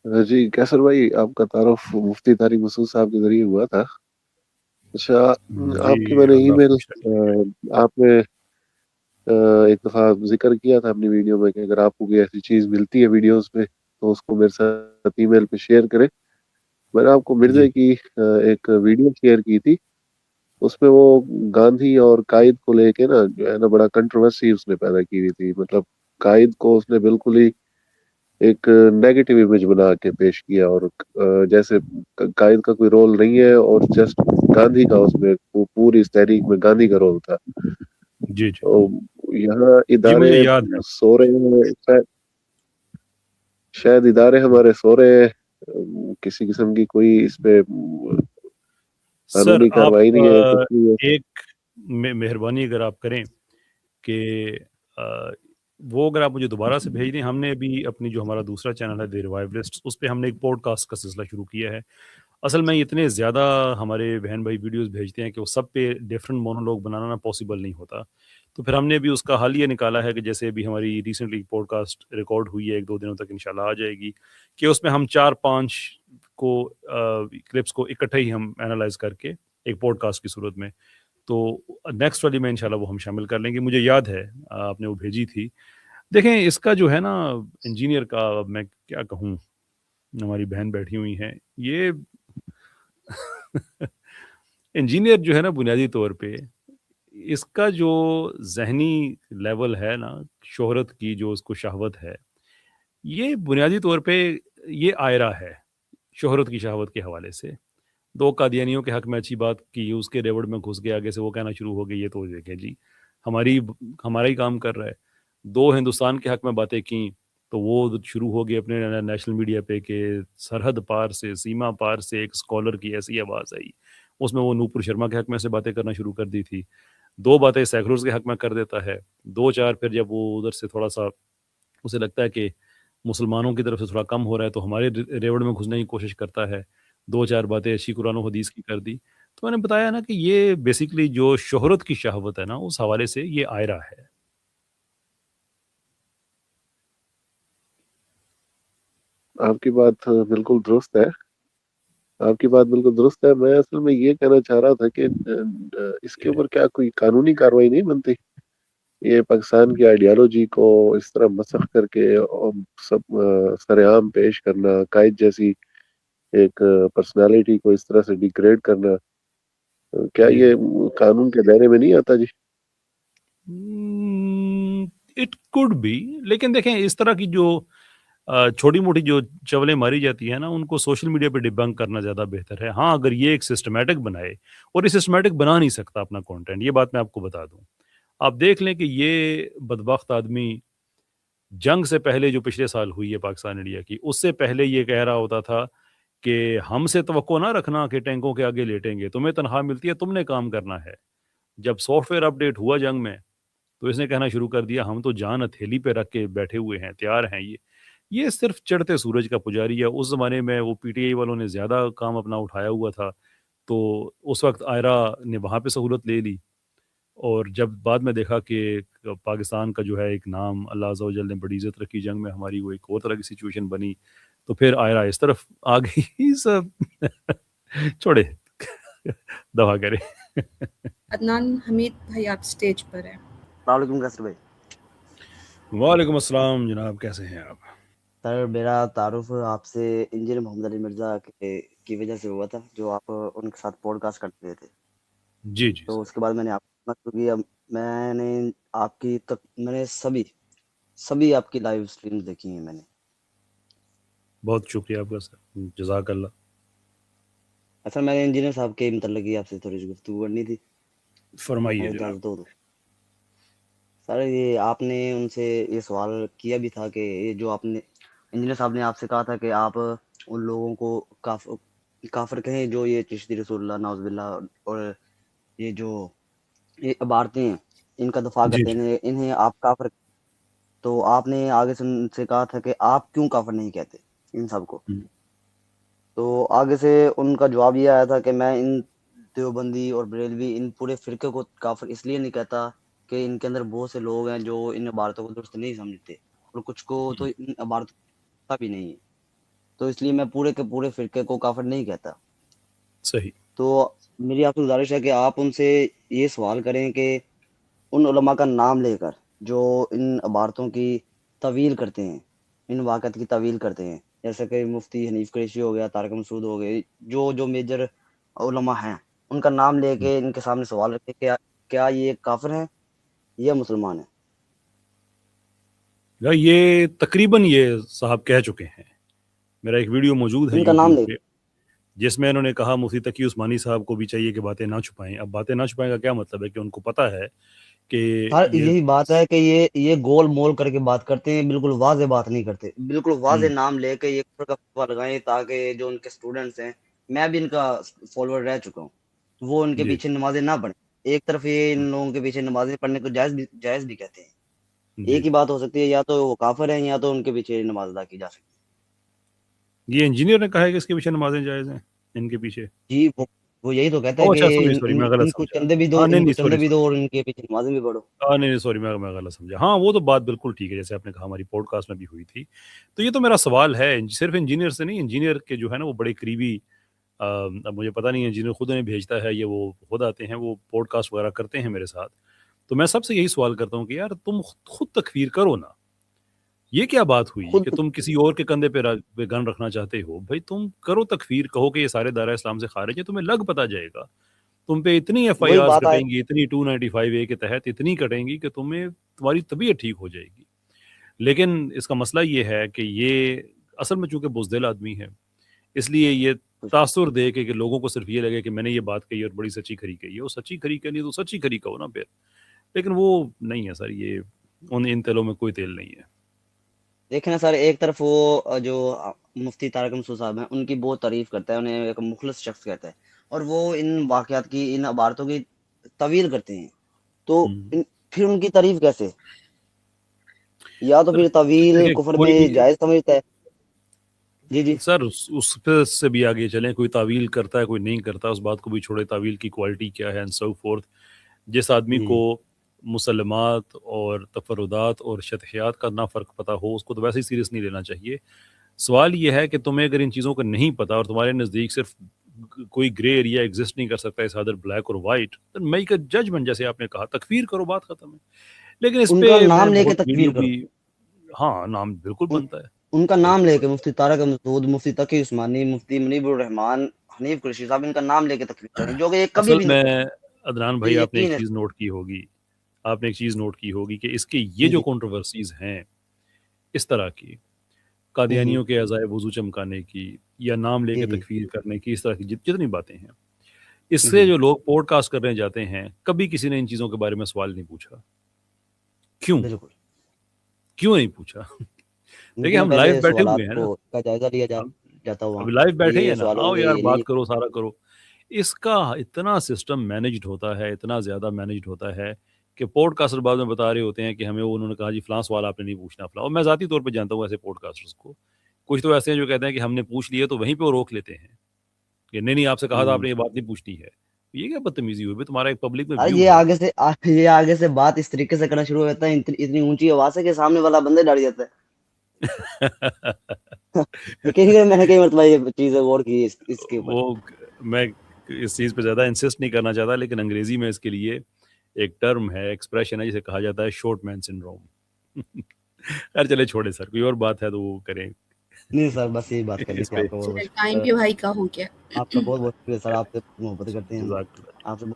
جی کیسر بھائی، آپ کا تعارف مفتی طارق مسعود صاحب کے ذریعے ہوا تھا. اچھا، جی آپ کی میں نے ای اللہ میل، خوش رکھے. آپ نے ایک دفعہ ذکر کیا تھا اپنی ویڈیو میں کہ اگر آپ کو کوئی ایسی چیز ملتی ہے ویڈیوز پہ تو اس کو میرے ساتھ ای میل پہ شیئر کریں. میں نے آپ کو جی مرزا کی ایک ویڈیو شیئر کی تھی. اس میں وہ گاندھی اور قائد کو لے کے نا جو ہے نا بڑا کنٹروورسی اس نے پیدا کی ہوئی تھی. مطلب قائد کو اس نے بالکل ہی ایک نیگیٹو امیج بنا کے پیش کیا، اور جیسے قائد کا کوئی رول نہیں ہے اور جسٹ گاندھی کا اس میں پوری اس تحریک میں گاندھی کا رول تھا. جی جی تو یہاں جی ادارے مجھے یاد ہے. سو رہے ہیں، شاید ادارے ہمارے سو رہے ہیں. کسی قسم کی کوئی اس پہ سر قانونی آپ کاروائی نہیں ہے، کچھ نہیں ہے. ایک مہربانی اگر آپ کریں کہ وہ اگر آپ مجھے دوبارہ سے بھیج دیں. ہم نے ابھی اپنی جو ہمارا دوسرا چینل ہے دی ریوائولسٹ، اس پہ ہم نے ایک پوڈ کاسٹ کا سلسلہ شروع کیا ہے. اصل میں اتنے زیادہ ہمارے بہن بھائی ویڈیوز بھیجتے ہیں کہ وہ سب پہ ڈفرینٹ مونولوگ بنانا پاسبل نہیں ہوتا. تو پھر ہم نے بھی اس کا حل یہ نکالا ہے کہ جیسے ابھی ہماری ریسنٹلی پوڈ کاسٹ ریکارڈ ہوئی ہے، 1-2 دنوں تک انشاءاللہ آ جائے گی، کہ اس میں ہم 4-5 کو کلپس کو اکٹھے ہی ہم اینالائز کر کے ایک پوڈ کاسٹ کی صورت میں، تو نیکسٹ والی میں انشاءاللہ وہ ہم شامل کر لیں گے. مجھے یاد ہے آپ نے وہ بھیجی تھی. دیکھیں اس کا جو ہے نا انجینئر کا، میں کیا کہوں، ہماری بہن بیٹھی ہوئی ہیں یہ انجینئر جو ہے نا بنیادی طور پہ اس کا جو ذہنی لیول ہے نا، شہرت کی جو اس کو شہوت ہے، یہ بنیادی طور پہ یہ آئرہ ہے شہرت کی شہوت کے حوالے سے. 2 قادیانیوں کے حق میں اچھی بات کی، اس کے ریوڑ میں گھس گیا، آگے سے وہ کہنا شروع ہو گئی یہ تو دیکھیں جی ہمارا ہی کام کر رہا ہے. 2 ہندوستان کے حق میں باتیں کی تو وہ شروع ہو گئے اپنے نیشنل میڈیا پہ کہ سرحد پار سے، سیما پار سے ایک اسکالر کی ایسی آواز آئی. اس میں وہ نوپور شرما کے حق میں سے باتیں کرنا شروع کر دی تھی. 2 باتیں سیکولرز کے حق میں کر دیتا ہے، 2-4 پھر جب وہ ادھر سے تھوڑا سا اسے لگتا ہے کہ مسلمانوں کی طرف سے تھوڑا کم ہو رہا ہے تو ہمارے ریوڑ میں گھسنے کی کوشش کرتا ہے. 2-4 باتیں اچھی قرآن و حدیث کی کر دی. تو میں نے بتایا نا کہ یہ بیسیکلی جو شہرت کی شہوت ہے نا، اس حوالے سے یہ آئرہ ہے. آپ کی بات بالکل درست ہے. آپ کی بات بالکل درست ہے. میں اصل میں یہ کہنا چاہ رہا تھا کہ اس کے اوپر کیا کوئی قانونی کاروائی نہیں بنتی؟ یہ پاکستان کی آئیڈیالوجی کو اس طرح مسخ کر کے اور سب سر عام پیش کرنا، قائد جیسی ایک پرسنالٹی کو اس طرح سے ڈیگریڈ کرنا، کیا جی یہ قانون کے دائرے میں نہیں آتا جی؟ اٹ کوڈ بی، لیکن دیکھیں اس طرح کی جو چھوٹی موٹی جو چولیں ماری جاتی ہیں نا، ان کو سوشل میڈیا پہ ڈبنک کرنا زیادہ بہتر ہے. ہاں اگر یہ ایک سسٹمیٹک بنائے، اور یہ سسٹمیٹک بنا نہیں سکتا اپنا کانٹینٹ، یہ بات میں آپ کو بتا دوں. آپ دیکھ لیں کہ یہ بدبخت آدمی جنگ سے پہلے جو پچھلے سال ہوئی ہے پاکستان انڈیا کی، اس سے پہلے یہ کہہ رہا ہوتا تھا کہ ہم سے توقع نہ رکھنا کہ ٹینکوں کے آگے لیٹیں گے، تمہیں تنخواہ ملتی ہے، تم نے کام کرنا ہے. جب سافٹ ویئر اپ ڈیٹ ہوا جنگ میں تو اس نے کہنا شروع کر دیا ہم تو جان ہتھیلی پہ رکھ کے بیٹھے ہوئے ہیں، تیار ہیں. یہ صرف چڑھتے سورج کا پجاری ہے. اس زمانے میں وہ پی ٹی آئی والوں نے زیادہ کام اپنا اٹھایا ہوا تھا، تو اس وقت آئرہ نے وہاں پہ سہولت لے لی. اور جب بعد میں دیکھا کہ پاکستان کا جو ہے ایک نام اللہ عز و جل نے بڑی عزت رکھی جنگ میں ہماری، وہ ایک اور طرح کی سچویشن بنی، تو پھر آئرہ اس طرف آ گئی. سب چھوڑے، دفاع کرے. عدنان حمید بھائی آپ سٹیج پر ہیں. السلام علیکم کیسر بھائی. وعلیکم السلام جناب، کیسے ہیں آپ؟ سر میرا تعارف آپ سے انجینئر محمد علی مرزا کی وجہ سے ہوا تھا، جو آپ ان کے ساتھ پوڈ کاسٹ کرتے تھے. جی جی تو سر. اس کے بعد میں نے میں نے آپ کی میں نے سبھی آپ کی لائیو اسٹریمز دیکھی ہیں میں نے. بہت شکریہ آپ کا سر، جزاک اللہ. اچھا میں نے انجینئر صاحب کے متعلق ہی آپ سے تھوڑی سی گفتگو کرنی تھی، فرمائیے اگر جناب. اجازت ہو تو. سر یہ آپ نے ان سے یہ سوال کیا بھی تھا کہ یہ جو آپ نے انجینئر صاحب نے آپ سے کہا تھا کہ آپ ان لوگوں کو کافر کہیں جو یہ چشتی رسول اللہ ناؤز باللہ اور یہ جو یہ عبارتیں ہیں ان کا دفاع جی کرتے جی. ہیں، انہیں آپ کافر، تو آپ نے آگے سے ان سے کہا تھا کہ آپ کیوں کافر نہیں کہتے ان سب کو. تو آگے سے ان کا جواب یہ آیا تھا کہ میں ان دیوبندی اور بریلوی ان پورے فرقے کو کافر اس لیے نہیں کہتا کہ ان کے اندر بہت سے لوگ ہیں جو ان عبارتوں کو درست نہیں سمجھتے، اور کچھ کو تو ان عبارتوں کو بھی نہیں ہے. تو اس لیے میں پورے کے پورے فرقے کو کافر نہیں کہتا. صحیح. تو میری آپ سے گزارش ہے کہ آپ ان سے یہ سوال کریں کہ ان علماء کا نام لے کر جو ان عبارتوں کی طویل کرتے ہیں, ان واقعات کی طویل کرتے ہیں, جیسے کہ مفتی حنیف قریشی ہو گیا, طارق مسعود ہو گئے, جو میجر علماء ہیں, ان کا نام لے کے ان کے سامنے سوال رکھے کہ کیا یہ کافر ہیں یا مسلمان ہیں. یہ تقریباً یہ صاحب کہہ چکے ہیں. میرا ایک ویڈیو موجود ہے ان کا نام یوٹیوب لے پہ جس میں انہوں نے کہا مفتی تقی عثمانی صاحب کو بھی چاہیے کہ باتیں نہ چھپائیں. اب باتیں نہ چھپائیں کا کیا مطلب ہے کہ ان کو پتہ ہے کہ سر یہ یہی بات ہے کہ یہ گول مول کر کے بات کرتے ہیں, بالکل واضح بات نہیں کرتے, بالکل واضح نام لے کے یہ کفر کا فتویٰ لگائیں تاکہ جو ان کے اسٹوڈنٹس ہیں, میں بھی ان کا فالوور رہ چکا ہوں, وہ ان کے جی پیچھے نمازیں نہ پڑھیں. ایک طرف یہ ان لوگوں کے پیچھے نمازیں پڑھنے کو جائز بھی کہتے ہیں. جی ایک ہی بات ہو سکتی ہے, یا تو وہ کافر ہیں یا تو ان کے پیچھے نماز ادا کی جا سکتی ہے. یہ انجینئر نے کہا ہے کہ اس کے پیچھے نمازیں جائز ہیں ان کے پیچھے. جی وہ یہی تو کہتا ہے اچھا کہ سوری میں غلط ان کو سمجھا. چندے بھی دو, ہاں ان کو نہیں چندے سوری بھی دو اور ان کے پیچھے نمازیں بھی پڑھو. نہیں سوری میں غلط سمجھا. ہاں وہ تو بات بالکل ٹھیک ہے جیسے آپ نے کہا ہماری پوڈ کاسٹ میں بھی ہوئی تھی. تو یہ تو میرا سوال ہے صرف انجینئر سے نہیں, انجینئر کے جو ہے نا وہ بڑے قریبی, اب مجھے پتہ نہیں انجینئر خود انہیں بھیجتا ہے یا وہ خود آتے ہیں, وہ پوڈ کاسٹ وغیرہ کرتے ہیں میرے ساتھ. تو میں سب سے یہی سوال کرتا ہوں کہ یار تم خود تکفیر کرو نا. یہ کیا بات ہوئی خود کہ تم کسی اور کے کندھے پہ گن رکھنا چاہتے ہو؟ بھائی تم کرو تکفیر, کہو کہ یہ سارے دائرہ اسلام سے خارج ہے, تمہیں لگ پتہ جائے گا. تم پہ اتنی ایف آئی وہی آرز بات آئے, کٹیں گی, اتنی 295A کے تحت اتنی کٹیں گی کہ تمہاری طبیعت ٹھیک ہو جائے گی. لیکن اس کا مسئلہ یہ ہے کہ یہ اصل میں چونکہ بزدل آدمی ہے, اس لیے یہ تاثر دے کہ لوگوں کو صرف یہ لگے کہ میں نے یہ بات کہی اور بڑی سچی کھری کہی ہے. وہ سچی کھری کہنی تو سچی کھری کہو نا پھر. لیکن وہ نہیں ہے سر, یہ ان تیلوں میں کوئی تیل نہیں ہے. دیکھیں نا سر, ایک طرف وہ جو مفتی طارق مسعود صاحب ہیں ان کی بہت تعریف کرتا ہے, انہیں ایک مخلص شخص کہتا ہے, اور وہ ان واقعات کی, ان عبارتوں کی طویل کرتے ہیں. تو پھر ان کی تعریف کیسے؟ یا تو پھر طویل کفر میں جائز سمجھتا ہے. جی سر اس پہ سے بھی آگے چلیں, کوئی تعویل کرتا ہے کوئی نہیں کرتا, اس بات کو بھی چھوڑے تعویل کی کوالٹی کیا ہے اینڈ سو فورتھ. جس آدمی کو مسلمات اور تفردات اور شطحیات کا نہ فرق پتہ ہو, اس کو تو ویسے ہی سیریس نہیں لینا چاہیے. سوال یہ ہے کہ تمہیں اگر ان چیزوں کا نہیں پتا اور تمہارے نزدیک صرف کوئی گرے ایریا ایگزسٹ نہیں کر سکتا, اس ادر بلیک اور وائٹ, میک اے ججمنٹ, جیسے آپ نے کہا تکفیر کرو, بات ختم ہے. لیکن اس ان پہ کا میں نام لے کے بہت تکفیر ویڈیو کرو, بھی, ہاں نام بالکل بنتا ہے, ان کا نام لے کے مفتی طارق مسعود, مفتی تقی عثمانی, مفتی منیب الرحمان, حنیف قریشی صاحب, ان کا نام لے کے تکفیر کریں, جو کہ یہ کبھی اصل بھی میں نہیں کریں. عدنان یہ بھائی آپ نے ایک یقین ہے. چیز نوٹ کی ہوگی کہ اس کے یہ جو کنٹروورسیز ہیں اس طرح کی, قادیانیوں کے عزائے وضو چمکانے کی یا نام لے کے تکفیر کرنے کی, اس طرح کی جتنی باتیں ہیں, اس سے جو لوگ پوڈ کاسٹ کرنے جاتے ہیں, کبھی کسی نے ان چیزوں کے بارے میں سوال نہیں پوچھا. کیوں نہیں پوچھا؟ دیکھیں ہم لائیو بیٹھے ہوئے ہیں نا, کا جائزہ لیا جاتا ہوا, اب لائیو بیٹھے ہیں نا, سوالوں آؤ کے یار بات کرو, سارا کرو. اس کا اتنا سسٹم مینجڈ ہوتا ہے, اتنا زیادہ مینجڈ ہوتا ہے کہ پوڈ کاسٹر بعد میں بتا رہے ہوتے ہیں کہ ہمیں انہوں نے کہا جی فلاں سوال آپ نے نہیں پوچھنا فلاں. اور میں ذاتی طور پہ جانتا ہوں ایسے پوڈ کاسٹرز کو. کچھ تو ایسے ہیں جو کہتے ہیں کہ ہم نے پوچھ لیا تو وہیں پہ وہ روک لیتے ہیں کہ نہیں آپ سے کہا تھا آپ نے یہ بات نہیں پوچھنی ہے. یہ کیا بدتمیزی ہوئی, تمہارا ایک پبلک میں ویو ہے. یہ آگے سے بات اس طریقے سے کرنا شروع ہوتا ہے, اتنی اونچی آواز ہے کہ سامنے والا بندے ڈر جاتا ہے. میں نے کئی مرتبہ یہ چیز غور کی اس کے اوپر. وہ میں اس چیز پہ زیادہ انسسٹ نہیں کرنا چاہتا, لیکن انگریزی میں اس کے لیے ایک ٹرم ہے, ایکسپریشن ہے, جسے کہا جاتا ہے شارٹ مین سنڈروم. خیر چلے چھوڑے سر, کوئی اور بات ہے تو وہ کریں. نہیں سر, بس یہی بات کرنی تھی آپ کو. ٹائم بھی بھائی کا ہو گیا. آپ کا بہت بہت شکریہ سر, آپ سے محبت کرتے ہیں, آپ سے